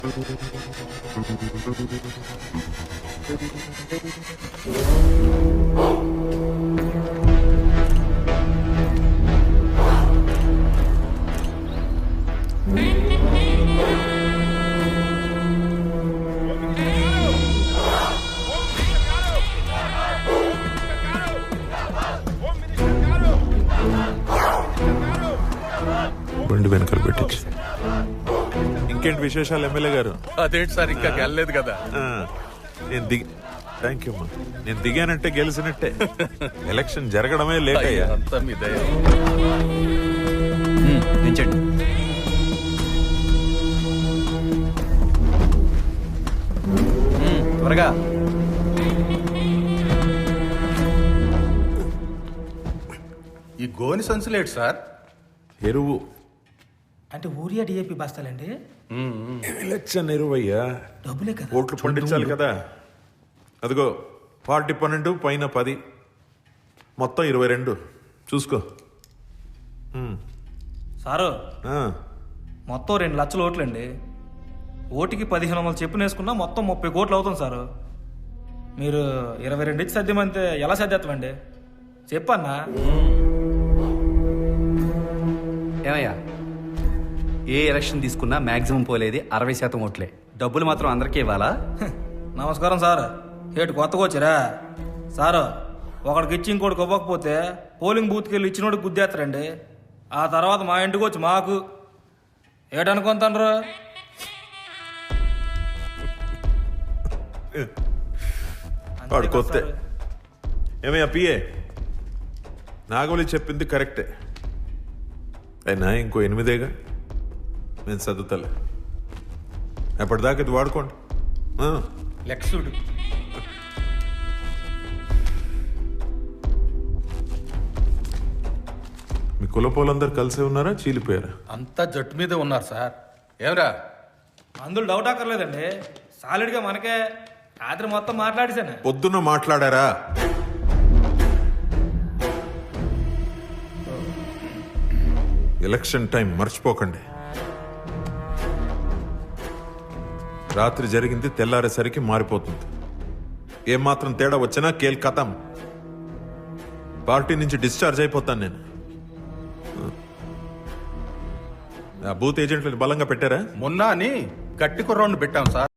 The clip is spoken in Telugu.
బండి వెనకాల పెట్టచ్చు. ఇంకేంటి విశేషాలు ఎమ్మెల్యే గారు? అదేంటి సార్ ఇంకా గెలలేదు కదా. నేను థ్యాంక్ యూ అమ్మా. నేను దిగానంటే గెలిచినట్టే. ఎలక్షన్ జరగడమే లేట్ అయ్యా. అంతా మీ దయ. దించండి. త్వరగా. ఈ గోని సంచులేడు సార్. ఎరువు అంటే ఊరియా డిఏపి బస్తాలండి. ఎలక్షన్ ఎరువయ్యా. డబ్బులే కదా. ఓట్లు పండించాలి కదా. అదిగో 40-12 పైన 10 మొత్తం 22 చూసుకో. సారు ఆ, మొత్తం 2 లక్షల ఓట్లండి. ఓటుకి 1500 చెప్పున వేసుకున్నా మొత్తం 30 కోట్లు అవుతుంది సారు. మీరు 22 ఇచ్చి సర్దిమంతే ఎలా సర్దేస్తామండి చెప్పన్నా. ఏమయ్యా, ఏ ఎలక్షన్ తీసుకున్నా మ్యాక్సిమం పోలేది 60% ఓట్లే. డబ్బులు మాత్రం అందరికీ ఇవ్వాలా? నమస్కారం సార్. ఏటు కొత్తగా వచ్చారా సారు? ఒకడికి ఇచ్చి ఇంకోటికి ఇవ్వకపోతే పోలింగ్ బూత్కి వెళ్ళి ఇచ్చినోడికి గుద్దేస్తారండి. ఆ తర్వాత మా ఇంటికి వచ్చి మాకు ఏటనుకుంటారు. వాడు కొత్తే. ఏమయ్యా పిఏ, నాగవలి చెప్పింది కరెక్టే. అయినా ఇంకో 8 నేను చదువుతలే. ఎప్పటిదాకా ఇది వాడుకోండి. లెక్సుడు మీ కులపోలందరూ కలిసే ఉన్నారా, చీలిపోయారా? అంతా జట్టు మీదే ఉన్నారు సార్. ఏమరా అందులో డౌట్ అక్కర్లేదండి. సాలిడ్గా మనకే రాత్రి మొత్తం మాట్లాడేశాను. పొద్దున్న మాట్లాడారా? ఎలక్షన్ టైం మర్చిపోకండి. రాత్రి జరిగింది తెల్లారేసరికి మారిపోతుంది. ఏమాత్రం తేడా వచ్చినా కేల్ కథం. పార్టీ నుంచి డిశ్చార్జ్ అయిపోతాను నేను. ఆ బూత్ ఏజెంట్లను బలంగా పెట్టారా? మొన్న అని గట్టి కుర్రోడ్ని పెట్టాం సార్.